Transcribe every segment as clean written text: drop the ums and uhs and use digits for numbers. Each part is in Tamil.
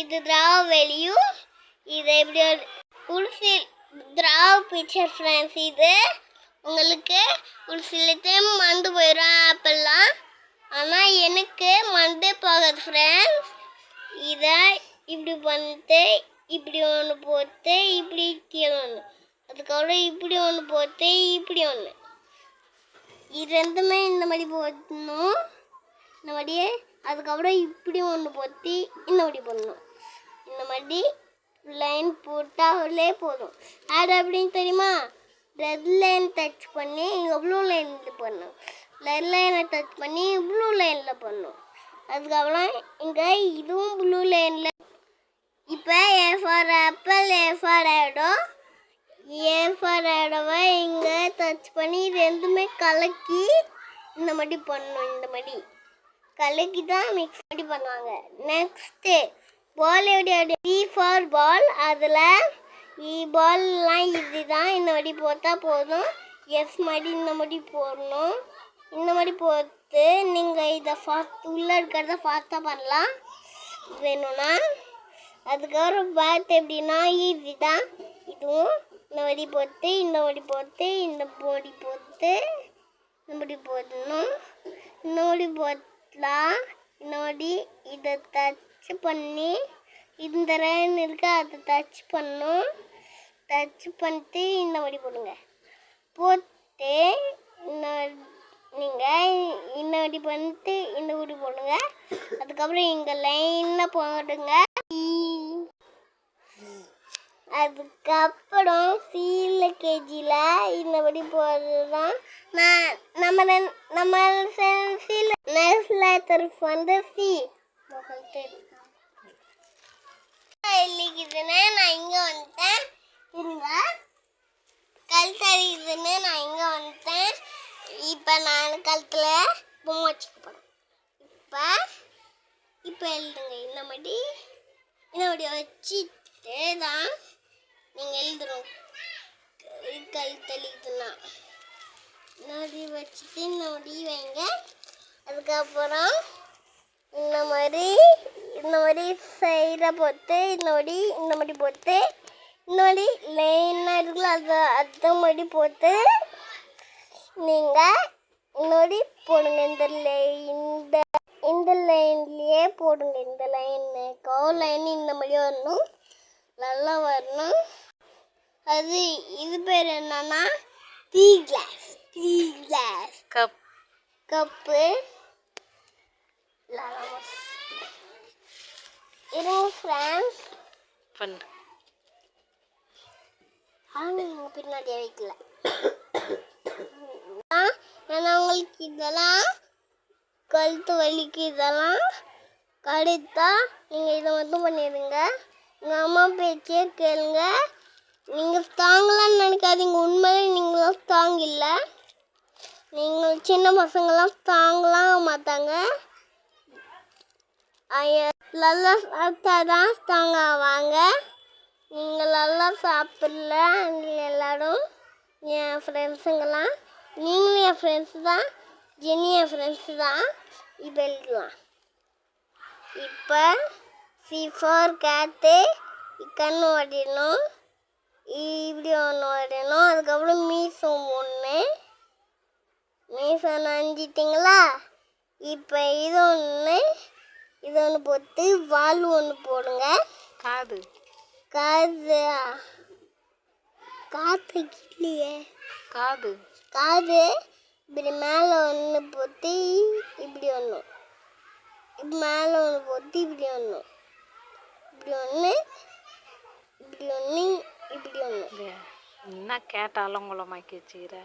இது draw value. இது எப்படி fulfill draw picture friends. இது உங்களுக்கு ஒரு சில டைம் மறந்து போயிடும் அப்பெல்லாம். ஆனால் எனக்கு மறந்தே போகாது ஃப்ரெண்ட்ஸ். இதை இப்படி பண்ணிட்டு இப்படி ஒன்று போட்டு இப்படி கீழே ஒன்று, அதுக்கப்புறம் இப்படி ஒன்று போட்டு இப்படி ஒன்று, இது ரெண்டுமே இந்த மாதிரி போடணும். இந்த மாதிரியே அதுக்கப்புறம் இப்படி ஒன்று போட்டு இந்த மாதிரி போடணும். இந்த மாதிரி லைன் போட்டாலே போதும். அது அப்படின்னு தெரியுமா? ரெட் லைன் டச் பண்ணி இங்கே ப்ளூ லைனில் பண்ணணும். ரெட் லைனை டச் பண்ணி ப்ளூ லைனில் பண்ணணும். அதுக்கப்புறம் இங்கே இதுவும் ப்ளூ லைனில். இப்போ A for apple, A for ஆயிடும். ஏ ஃபார் ஆயிடவை இங்கே டச் பண்ணி ரெண்டுமே கலக்கி இந்த மாதிரி பண்ணணும். இந்த மாதிரி கலக்கி தான் மிக்ஸ் பண்ணி பண்ணுவாங்க. நெக்ஸ்ட்டு பால் எப்படி பி ஃபார் பால். அதில் பால்லாம் இதுதான். இந்த மாதிரி போட்டால் போதும். எஸ் மாதிரி இந்த மாதிரி போடணும். இந்த மாதிரி போட்டு நீங்கள் இதை ஃபாஸ்ட் உள்ளே இருக்கிறத ஃபாஸ்ட்டாக பண்ணலாம் வேணும்னா. அதுக்கப்புறம் பார்த்து எப்படின்னா ஈஸி தான். இதுவும் இந்த மாதிரி போட்டு இந்த மாதிரி போட்டு இந்த பொடி போட்டு இந்த மாதிரி போடணும். இந்த மாதிரி போட்டலாம். இந்த மாதிரி இதை டச் பண்ணி இந்த லைன் இருக்கு அதை டச் பண்ணணும். டச் பண்ணிட்டு இந்த மாதிரி போடுங்க. போட்டு நீங்கள் இந்த மாதிரி பண்ணிட்டு இந்த மாதிரி போடுங்க. அதுக்கப்புறம் இங்கே லைனாக போடுங்க. அதுக்கப்புறம் சில கேஜியில் இந்த மாதிரி போடுறதுதான். நம்ம சில நெக்ஸ்ட் லெட்டர் வந்து சி இல்லைக்குதுன்னு நான் இங்கே வந்துட்டேன். இருங்க, கல் தரிக்குதுன்னு நான் இங்கே வந்துட்டேன். இப்போ நான் கழுத்தில் பொம்மை வச்சுக்க போகிறேன். இப்போ எழுதுங்க. இந்த மாதிரி வச்சுட்டு தான் நீங்கள் எழுதுறோம். கல் தெளிக்குதுன்னா இந்த மாதிரி வச்சுட்டு இந்த மாதிரி வைங்க. அதுக்கப்புறம் இந்த மாதிரி சைடாக போட்டு இந்த மாதிரி போட்டு இந்த மாதிரி லைனாக இருக்குல்ல அது மாதிரி போட்டு நீங்கள் இந்த மாதிரி போடுங்க. இந்த லைன்லேயே போடுங்க. இந்த லைனு லைன் இந்த மாதிரி வரணும், நல்லா வரணும். அது இது பேர் என்னன்னா டீ கிளாஸ் கப்பு. இருங்க ஃப்ரெண்ட்ஸ், பின்னாடியே வைக்கல. ஏன்னா உங்களுக்கு இதெல்லாம் கழுத்து வலிக்கு இதெல்லாம் கடுத்தா நீங்கள் இதை மட்டும் பண்ணிடுங்க. உங்கள் அம்மா பேச்சே கேளுங்க. நீங்கள் ஸ்ட்ராங்கெலாம் நினைக்காதீங்க. உண்மையிலே நீங்களாம் ஸ்ட்ராங் இல்லை. நீங்கள் சின்ன பசங்களாம் ஸ்ட்ராங்கெலாம் மாட்டாங்க. நல்லா சாப்பிட்டா தான் ஸ்ட்ராங் ஆவாங்க. நீங்கள் நல்லா சாப்பிடல எல்லோரும் என் ஃப்ரெண்ட்ஸுங்கெல்லாம். நீங்களும் என் ஃப்ரெண்ட்ஸு தான், ஜெனி என் ஃப்ரெண்ட்ஸு தான். இப்போ எழுதலாம். இப்போ சி ஃபார் கேட்டு கண்ணு வரையணும். இப்படி ஒன்று வரையணும். அதுக்கப்புறம் மீசம் ஒன்று. மீசம் நஞ்சிட்டிங்களா? இப்போ இது ஒன்று போட்டு வால் ஒன்று போடுங்க. காது இல்லையே. காது இப்படி மேலே ஒன்று போட்டு இப்படி ஒன்று, மேலே ஒன்று போட்டு இப்படி ஒன்று, இப்படி ஒன்று. என்ன கேட்டாலும் குளமாக்கி வச்சுக்கிற.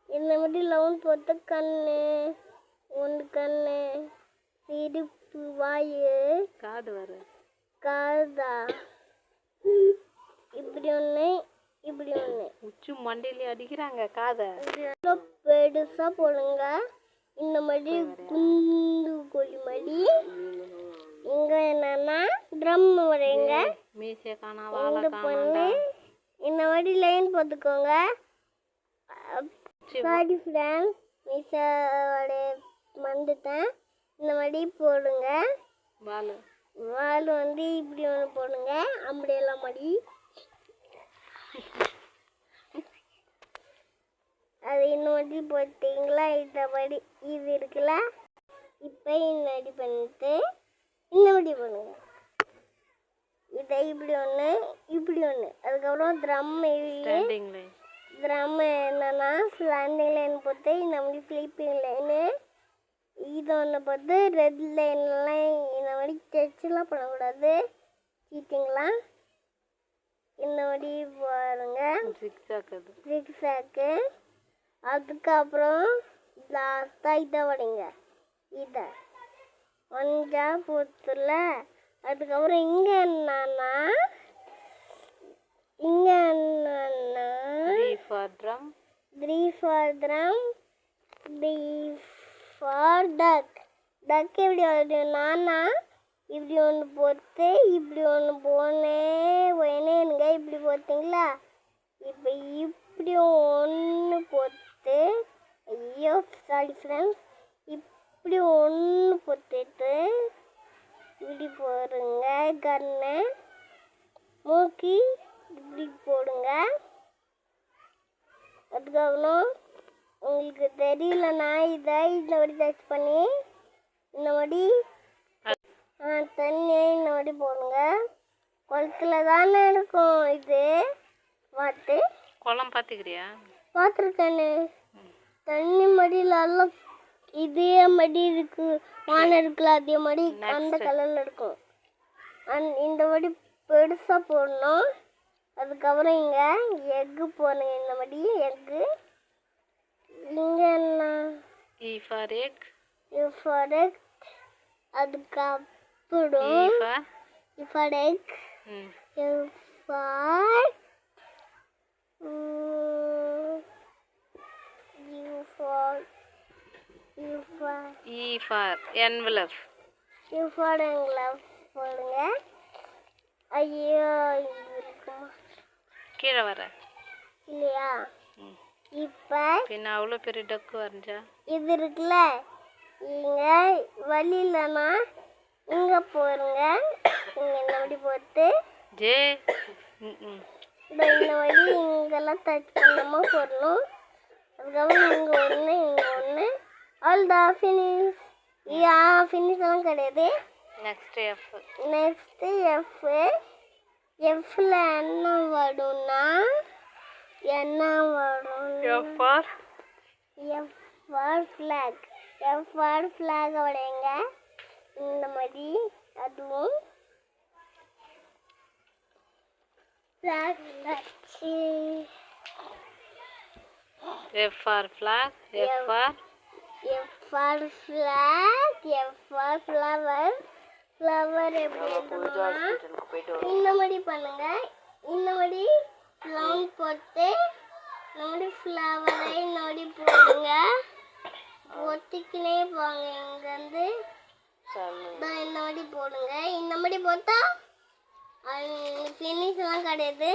இந்த மாதிரி லவுன் போட்டு கண்ணு இடுப்பு, வாயு, காதா இப்படி ஒன்று உச்சி மண்டையில அடிக்கிறாங்க. காதை பெருசா போடுங்க. இந்த மாதிரி குண்டு கோழி மாதிரி. இங்க என்னன்னா ட்ரம் வரைங்க. இந்த மாதிரி லைன் போட்டுக்கோங்க. சாரி ஃப்ரெண்ட்ஸ், மீசோட வந்துட்டேன். இந்த மாதிரி போடுங்க. பால் வால் வந்து இப்படி ஒன்று போடுங்க. அப்படியெல்லாம் மாதிரி அது இந்த மாதிரி போட்டிங்களா? இந்த மாதிரி இது இருக்குல்ல, இப்போ இந்த மாதிரி பண்ணிட்டு இந்த மாதிரி பண்ணுங்க. இதை இப்படி ஒன்று, இப்படி ஒன்று. அதுக்கப்புறம் ஸ்டாண்டிங் லைன். ட்ரம் என்னன்னா ஸ்லாண்டிங் லைன் போட்டு இந்த மாதிரி ஸ்லீப்பிங் லைனு இது ஒன்று பார்த்து ரெட் லைன்லாம் இந்த மாதிரி டச்செலாம் பண்ணக்கூடாது, சீட்டிங்கெலாம். இந்த மாதிரி பாருங்க, ஜிக்ஸாக்கு. அதுக்கப்புறம் லாஸ்ட்டாக இதை வடிங்க. இதை வந்தா போத்துல. அதுக்கப்புறம் இங்கே என்னன்னா D for drum, D for duck. டக் எப்படி வருதுன்னா இப்படி ஒன்று போட்டு இப்படி ஒன்று போனேங்க. இப்படி போட்டிங்களா? இப்போ இப்படி ஒன்று போட்டு, ஐயோ சாரி ஃப்ரெண்ட்ஸ், இப்படி ஒன்று போட்டுட்டு இப்படி போடுங்க. கண்ணு மூக்கி இப்படி போடுங்க. அதுக்கப்புறம் உங்களுக்கு தெரியலன்னா இதை இந்த மாதிரி டச் பண்ணி இந்த மாதிரி தண்ணியை இந்த மாதிரி போடுங்க. குளத்துல தானே இருக்கும் இது. பார்த்து குளம் பார்த்துக்கிறியா? பார்த்துருக்கேன்னு. தண்ணி மடியிலெல்லாம் இதே மாதிரி இருக்கு. வானம் இருக்குல்ல, அதே மாதிரி அந்த கலரில் இருக்கும். இந்த மாதிரி பெருசாக போடணும். அதுக்கப்புறம் இங்கே எக்கு போடுங்க. இந்த மாதிரி எக்கு. இங்கே என்ன? E for egg. E for egg. அதுக்கப்புறம் E for egg. E for envelope. E for envelope போடுங்க. ஐயோ இது இருக்குமா? கீழே வர இல்லையா? இப்போ பின்ன அவ்வளோ பெரிய டக்கு வரைஞ்சா இது இருக்குல்ல, இங்கே வழி இல்லைன்னா இங்கே போடுங்க. இங்கே இந்த மாதிரி போட்டு ஜே இந்த வழி இங்கெல்லாம் டச் பண்ணாம போடணும். அதுக்கப்புறம் இங்கே ஒன்று, இங்கே ஒன்று. All the finish. ஃபினிஷெல்லாம் கிடையாது. Next F. நெக்ஸ்ட்டு எஃப்ல என்ன வரும்னா F for flag. F for flag உடையங்க. இந்த மாதிரி அதுவும் ஃப்ளாக் வச்சு F for flag. F for flag. F for flower. Flower எப்படி எழுதணும்னா இந்த மாதிரி பண்ணுங்க. இந்த மாதிரி ரவுண்ட் போட்டு இந்த மாதிரி ஃப்ளவரை இந்த மாதிரி போடுங்க. ஒத்திக்கினே போங்க. இங்கேருந்து இந்த மாதிரி போடுங்க. இந்த மாதிரி போட்டால் ஃபினிஷ்லாம் கிடையாது.